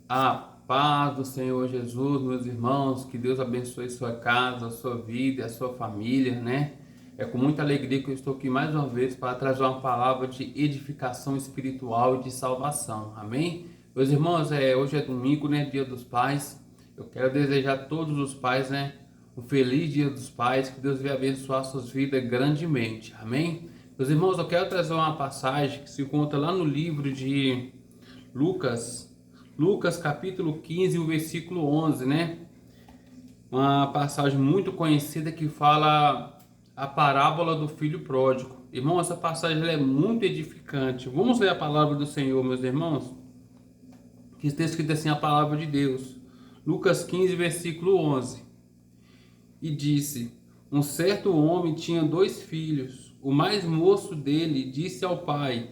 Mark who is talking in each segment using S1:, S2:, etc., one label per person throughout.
S1: A paz do Senhor Jesus, meus irmãos, que Deus abençoe sua casa, sua vida, a sua família, né? É com muita alegria que eu estou aqui mais uma vez para trazer uma palavra de edificação espiritual e de salvação, amém? Meus irmãos, hoje é domingo, né? Dia dos Pais. Eu quero desejar a todos os pais, né? Um feliz Dia dos Pais, que Deus venha abençoar suas vidas grandemente, amém? Meus irmãos, eu quero trazer uma passagem que se encontra lá no livro de Lucas. Lucas capítulo 15, o versículo 11, né? Uma passagem muito conhecida que fala a parábola do filho pródigo. Irmão, essa passagem é muito edificante. Vamos ler a palavra do Senhor, meus irmãos? Que está escrito assim, a palavra de Deus. Lucas 15, versículo 11. E disse: um certo homem tinha 2 filhos. O mais moço dele disse ao pai: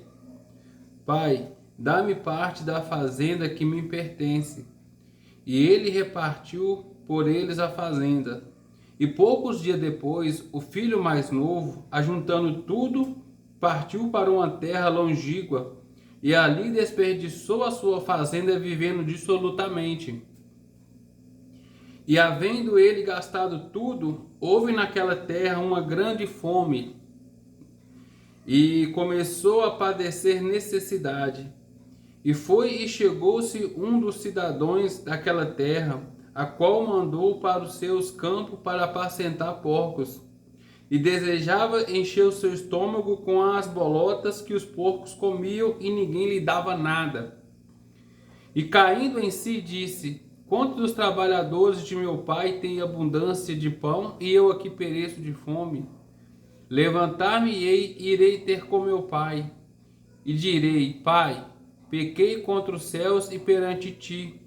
S1: Pai, dá-me parte da fazenda que me pertence. E ele repartiu por eles a fazenda. E poucos dias depois, o filho mais novo, ajuntando tudo, partiu para uma terra longínqua, e ali desperdiçou a sua fazenda vivendo dissolutamente. E havendo ele gastado tudo, houve naquela terra uma grande fome, e começou a padecer necessidade. E foi e chegou-se um dos cidadãos daquela terra, a qual mandou para os seus campos para apacentar porcos, e desejava encher o seu estômago com as bolotas que os porcos comiam, e ninguém lhe dava nada. E caindo em si, disse: quantos dos trabalhadores de meu pai têm abundância de pão, e eu aqui pereço de fome? Levantar-me-ei e irei ter com meu pai, e direi: Pai, pequei contra os céus e perante ti.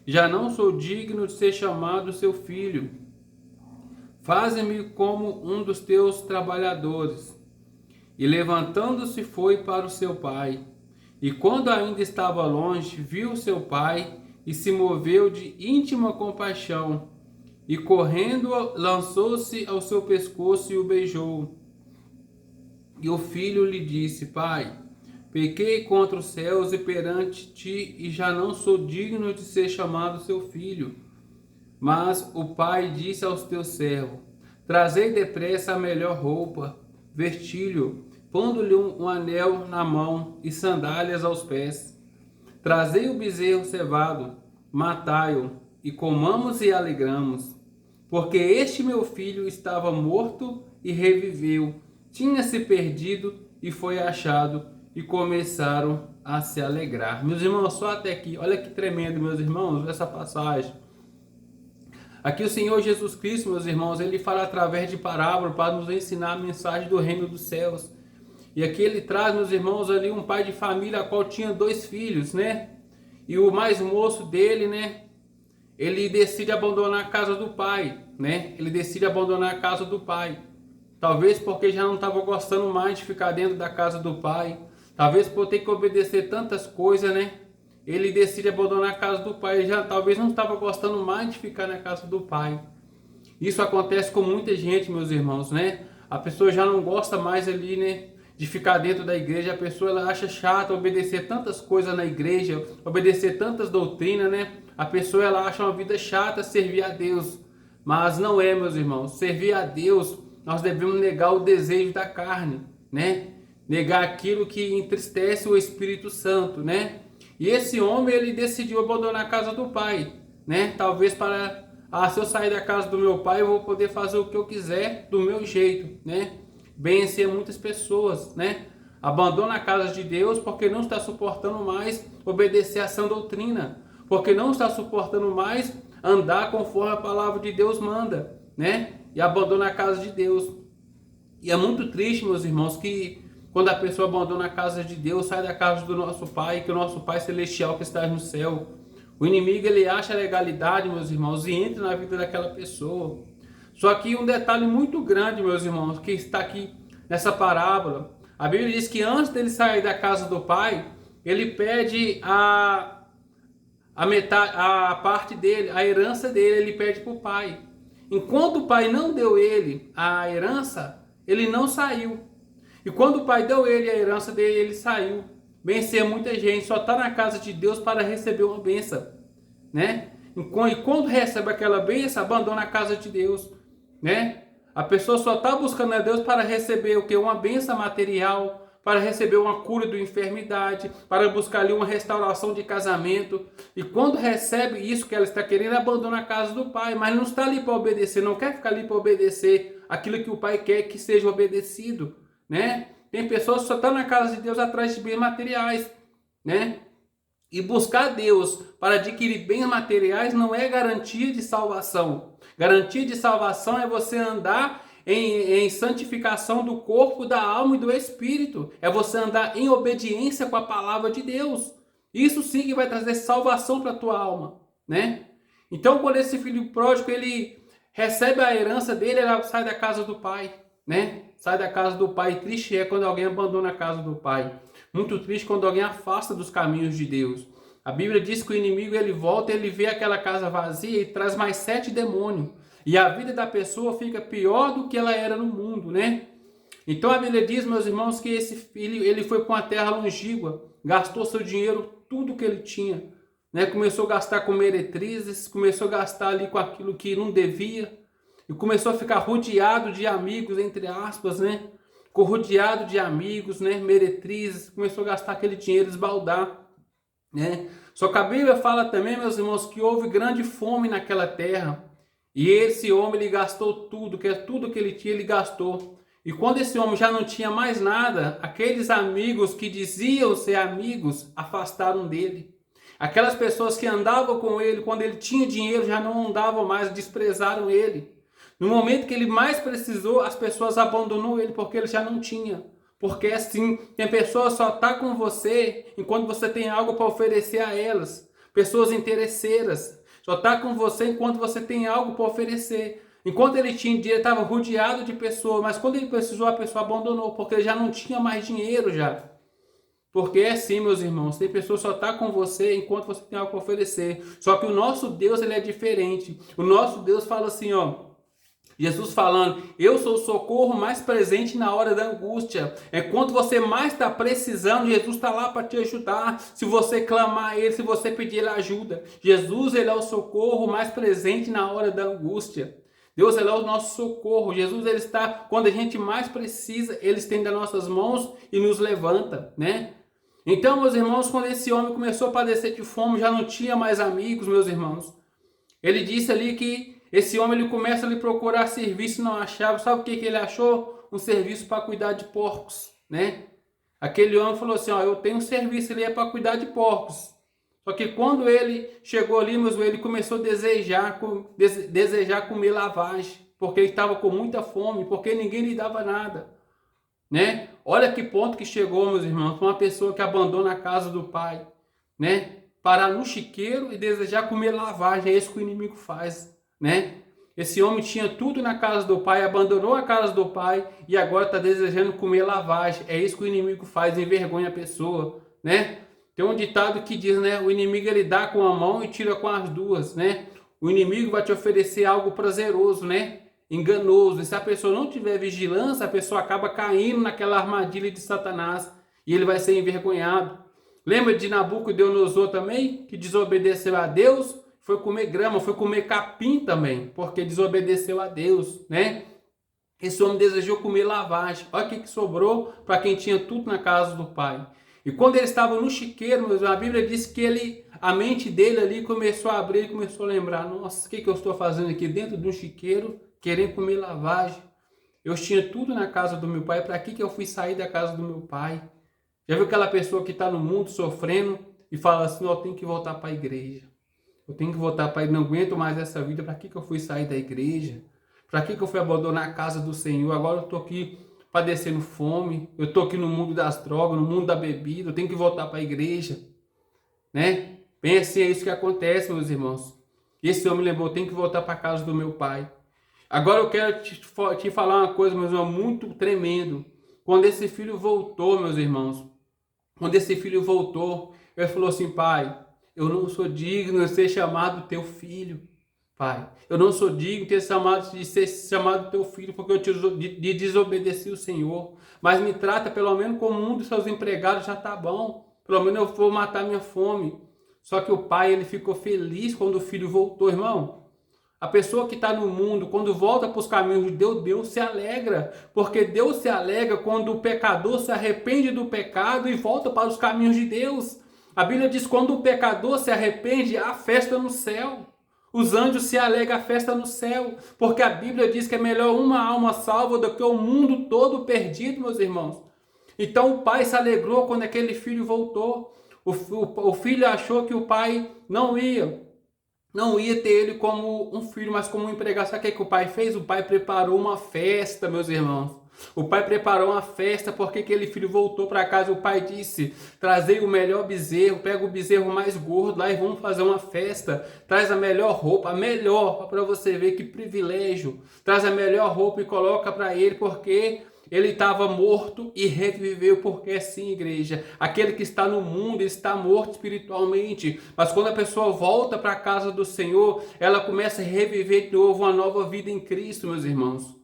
S1: Já não sou digno de ser chamado seu filho. Faze-me como um dos teus trabalhadores. E levantando-se foi para o seu pai. E quando ainda estava longe, viu seu pai e se moveu de íntima compaixão. E correndo, lançou-se ao seu pescoço e o beijou. E o filho lhe disse: Pai, pequei contra os céus e perante ti, e já não sou digno de ser chamado seu filho. Mas o pai disse aos teus servos: trazei depressa a melhor roupa, vestilho, pondo-lhe um anel na mão e sandálias aos pés. Trazei o bezerro cevado, matai-o, e comamos e alegramos. Porque este meu filho estava morto e reviveu, tinha se perdido e foi achado, e começaram a se alegrar. Meus irmãos, só até aqui, olha que tremendo, meus irmãos, essa passagem. Aqui o Senhor Jesus Cristo, meus irmãos, ele fala através de parábola para nos ensinar a mensagem do reino dos céus. E aqui ele traz, meus irmãos, ali um pai de família, a qual tinha 2 filhos, né? E o mais moço dele, né? Ele decide abandonar a casa do pai, né? Ele decide abandonar a casa do pai. Talvez porque já não estava gostando mais de ficar dentro da casa do pai. Talvez por ter que obedecer tantas coisas, né? Ele decide abandonar a casa do pai. Ele já talvez não estava gostando mais de ficar na casa do pai. Isso acontece com muita gente, meus irmãos, né? A pessoa já não gosta mais ali, né? De ficar dentro da igreja. A pessoa ela acha chato obedecer tantas coisas na igreja, obedecer tantas doutrinas, né? A pessoa ela acha uma vida chata servir a Deus. Mas não é, meus irmãos. Servir a Deus, nós devemos negar o desejo da carne, né? Negar aquilo que entristece o Espírito Santo, né? E esse homem, ele decidiu abandonar a casa do pai, né? Talvez para, se eu sair da casa do meu pai, eu vou poder fazer o que eu quiser do meu jeito, né? Bem ser muitas pessoas, né? Abandona a casa de Deus porque não está suportando mais obedecer a sã doutrina, porque não está suportando mais andar conforme a palavra de Deus manda, né? E abandona a casa de Deus. E é muito triste, meus irmãos, que quando a pessoa abandona a casa de Deus, sai da casa do nosso Pai, que o nosso Pai Celestial que está no céu. O inimigo, ele acha legalidade, meus irmãos, e entra na vida daquela pessoa. Só que um detalhe muito grande, meus irmãos, que está aqui nessa parábola. A Bíblia diz que antes dele sair da casa do Pai, ele pede a metade, a parte dele, a herança dele, ele pede para o pai. Enquanto o pai não deu ele a herança, ele não saiu. E quando o pai deu ele a herança dele, ele saiu. Bem ser muita gente só está na casa de Deus para receber uma bênção. né? E quando recebe aquela bênção, abandona a casa de Deus, né? A pessoa só está buscando a Deus para receber o que? Uma bênção material, para receber uma cura de enfermidade, para buscar ali uma restauração de casamento. E quando recebe isso que ela está querendo, abandona a casa do pai, mas não está ali para obedecer, não quer ficar ali para obedecer aquilo que o pai quer que seja obedecido, né? Tem pessoas que só estão na casa de Deus atrás de bens materiais, né? E buscar Deus para adquirir bens materiais não é garantia de salvação. Garantia de salvação é você andar em santificação do corpo, da alma e do espírito. É você andar em obediência com a palavra de Deus. Isso sim que vai trazer salvação para a tua alma, né? Então, quando esse filho pródigo ele recebe a herança dele, ele sai da casa do pai, né? Sai da casa do pai. Triste é quando alguém abandona a casa do pai. Muito triste quando alguém afasta dos caminhos de Deus. A Bíblia diz que o inimigo ele volta, ele vê aquela casa vazia e traz mais 7 demônios. E a vida da pessoa fica pior do que ela era no mundo, né? Então a Bíblia diz, meus irmãos, que esse filho ele foi para uma terra longínqua, gastou seu dinheiro, tudo que ele tinha, né? Começou a gastar com meretrizes, começou a gastar ali com aquilo que não devia, e começou a ficar rodeado de amigos, entre aspas, né? Rodeado de amigos, né? Meretrizes, começou a gastar aquele dinheiro, esbaldar, né? Só que a Bíblia fala também, meus irmãos, que houve grande fome naquela terra, e esse homem ele gastou tudo que ele tinha, ele gastou. E quando esse homem já não tinha mais nada, aqueles amigos que diziam ser amigos afastaram dele. Aquelas pessoas que andavam com ele quando ele tinha dinheiro já não andavam mais, desprezaram ele. No momento que ele mais precisou, as pessoas abandonou ele porque ele já não tinha. Porque assim, tem pessoas que só tá com você enquanto você tem algo para oferecer a elas. Pessoas interesseiras. Só tá com você enquanto você tem algo para oferecer. Enquanto ele tinha dinheiro, estava rodeado de pessoas, mas quando ele precisou, a pessoa abandonou, porque ele já não tinha mais dinheiro já. Porque é assim, meus irmãos, tem pessoa que só está com você enquanto você tem algo para oferecer. Só que o nosso Deus, ele é diferente. O nosso Deus fala assim, ó, Jesus falando, eu sou o socorro mais presente na hora da angústia. É quando você mais está precisando, Jesus está lá para te ajudar. Se você clamar a Ele, se você pedir Ele ajuda. Jesus, Ele é o socorro mais presente na hora da angústia. Deus, Ele é o nosso socorro. Jesus, Ele está, quando a gente mais precisa, Ele estende as nossas mãos e nos levanta, né? Então, meus irmãos, quando esse homem começou a padecer de fome, já não tinha mais amigos, meus irmãos. Ele disse ali que esse homem ele começa a lhe procurar serviço, não achava. Sabe o que ele achou? Um serviço para cuidar de porcos, né? Aquele homem falou assim, ó, eu tenho um serviço ali para cuidar de porcos. Só que quando ele chegou ali, ele começou a desejar comer lavagem, porque ele estava com muita fome, porque ninguém lhe dava nada, né? Olha que ponto que chegou, meus irmãos, uma pessoa que abandona a casa do pai, né? Parar no chiqueiro e desejar comer lavagem, é isso que o inimigo faz, né? Esse homem tinha tudo na casa do pai, abandonou a casa do pai e agora está desejando comer lavagem. É isso que o inimigo faz, envergonha a pessoa, né? Tem um ditado que diz, né? O inimigo ele dá com a mão e tira com as duas, né? O inimigo vai te oferecer algo prazeroso, né? Enganoso. E se a pessoa não tiver vigilância, a pessoa acaba caindo naquela armadilha de Satanás e ele vai ser envergonhado. Lembra de Nabucodonosor também, que desobedeceu a Deus? Foi comer grama, foi comer capim também, porque desobedeceu a Deus, né? Esse homem desejou comer lavagem. Olha o que sobrou para quem tinha tudo na casa do pai. E quando ele estava no chiqueiro, a Bíblia diz que a mente dele ali começou a abrir e começou a lembrar, nossa, o que eu estou fazendo aqui dentro de um chiqueiro, querendo comer lavagem? Eu tinha tudo na casa do meu pai, para que eu fui sair da casa do meu pai? Já viu aquela pessoa que está no mundo sofrendo e fala assim, eu tenho que voltar para a igreja. Eu tenho que voltar para ele, não aguento mais essa vida, para que eu fui sair da igreja? Para que eu fui abandonar a casa do Senhor? Agora eu estou aqui padecendo fome, eu estou aqui no mundo das drogas, no mundo da bebida, eu tenho que voltar para a igreja, né? Bem assim, é isso que acontece, meus irmãos. Esse homem lembrou, eu tenho que voltar para a casa do meu pai. Agora eu quero te falar uma coisa, meus irmãos, muito tremendo. Quando esse filho voltou, meus irmãos, quando esse filho voltou, ele falou assim, pai, eu não sou digno de ser chamado teu filho, pai. Eu não sou digno de ser chamado teu filho, porque eu desobedeci o Senhor. Mas me trata pelo menos como um dos seus empregados, já está bom. Pelo menos eu vou matar minha fome. Só que o pai, ele ficou feliz quando o filho voltou, irmão. A pessoa que está no mundo, quando volta para os caminhos de Deus, Deus se alegra. Porque Deus se alegra quando o pecador se arrepende do pecado e volta para os caminhos de Deus. A Bíblia diz que quando o pecador se arrepende, há festa no céu. Os anjos se alegram, a festa no céu. Porque a Bíblia diz que é melhor uma alma salva do que o mundo todo perdido, meus irmãos. Então o pai se alegrou quando aquele filho voltou. O filho achou que o pai não ia ter ele como um filho, mas como um empregado. Sabe o que o pai fez? O pai preparou uma festa, meus irmãos. O pai preparou uma festa porque aquele filho voltou para casa. O pai disse: trazei o melhor bezerro, pega o bezerro mais gordo lá e vamos fazer uma festa. Traz a melhor roupa, a melhor, para você ver que privilégio. Traz a melhor roupa e coloca para ele, porque ele estava morto e reviveu. Porque assim, igreja, aquele que está no mundo está morto espiritualmente, mas quando a pessoa volta para a casa do Senhor, ela começa a reviver de novo uma nova vida em Cristo, meus irmãos.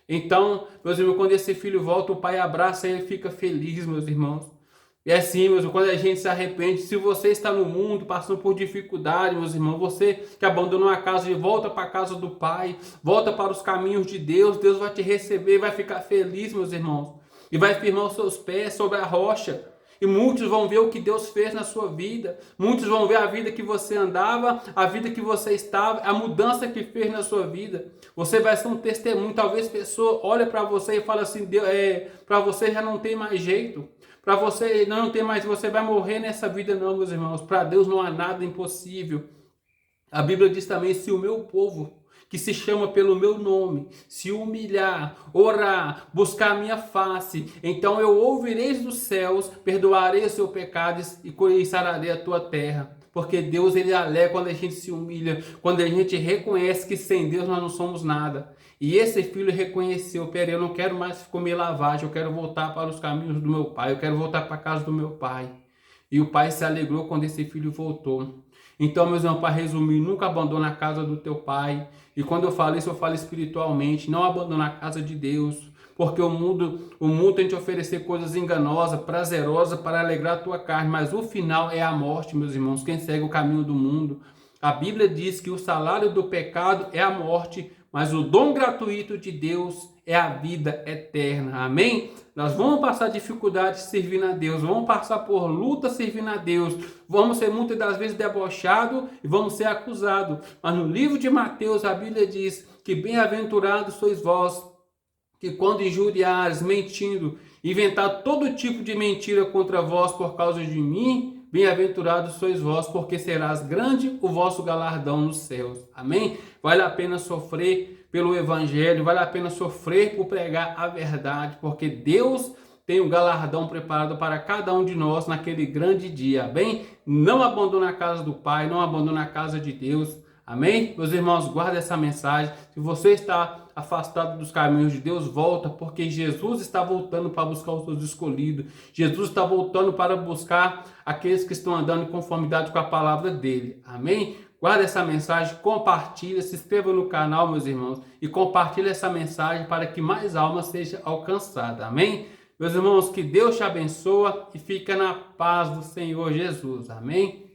S1: Então, meus irmãos, quando esse filho volta, o pai abraça ele e fica feliz, meus irmãos. E assim, meus irmãos, quando a gente se arrepende, se você está no mundo passando por dificuldade, meus irmãos, você que abandonou a casa e volta para a casa do Pai, volta para os caminhos de Deus, Deus vai te receber, vai ficar feliz, meus irmãos, e vai firmar os seus pés sobre a rocha. E muitos vão ver o que Deus fez na sua vida. Muitos vão ver a vida que você andava, a vida que você estava, a mudança que fez na sua vida. Você vai ser um testemunho. Talvez a pessoa olhe para você e fale assim: para você já não tem mais jeito. Para você não tem mais, você vai morrer nessa vida não, meus irmãos. Para Deus não há nada impossível. A Bíblia diz também: se o meu povo, que se chama pelo meu nome, se humilhar, orar, buscar a minha face, então eu ouvirei dos céus, perdoarei os seus pecados e sararei a tua terra. Porque Deus, ele alegra quando a gente se humilha, quando a gente reconhece que sem Deus nós não somos nada. E esse filho reconheceu: peraí, eu não quero mais comer lavagem, eu quero voltar para os caminhos do meu pai, eu quero voltar para a casa do meu pai. E o pai se alegrou quando esse filho voltou. Então, meus irmãos, para resumir, nunca abandone a casa do teu pai. E quando eu falo isso, eu falo espiritualmente. Não abandone a casa de Deus. Porque o mundo tem te oferecer coisas enganosas, prazerosas para alegrar a tua carne. Mas o final é a morte, meus irmãos. Quem segue o caminho do mundo. A Bíblia diz que o salário do pecado é a morte, mas o dom gratuito de Deus é a vida eterna. Amém? Nós vamos passar dificuldades servindo a Deus, vamos passar por luta servindo a Deus, vamos ser muitas das vezes debochados e vamos ser acusados. Mas no livro de Mateus, a Bíblia diz que bem-aventurados sois vós, que quando injuriares, mentindo, inventar todo tipo de mentira contra vós por causa de mim, bem-aventurados sois vós, porque serás grande o vosso galardão nos céus. Amém? Vale a pena sofrer pelo evangelho, vale a pena sofrer por pregar a verdade, porque Deus tem um galardão preparado para cada um de nós naquele grande dia. Amém? Não abandone a casa do Pai, não abandone a casa de Deus. Amém? Meus irmãos, guarda essa mensagem. Se você está afastado dos caminhos de Deus, volta, porque Jesus está voltando para buscar os seus escolhidos. Jesus está voltando para buscar aqueles que estão andando em conformidade com a palavra dele. Amém? Guarda essa mensagem, compartilha, se inscreva no canal, meus irmãos, e compartilhe essa mensagem para que mais almas sejam alcançadas. Amém? Meus irmãos, que Deus te abençoe e fica na paz do Senhor Jesus. Amém?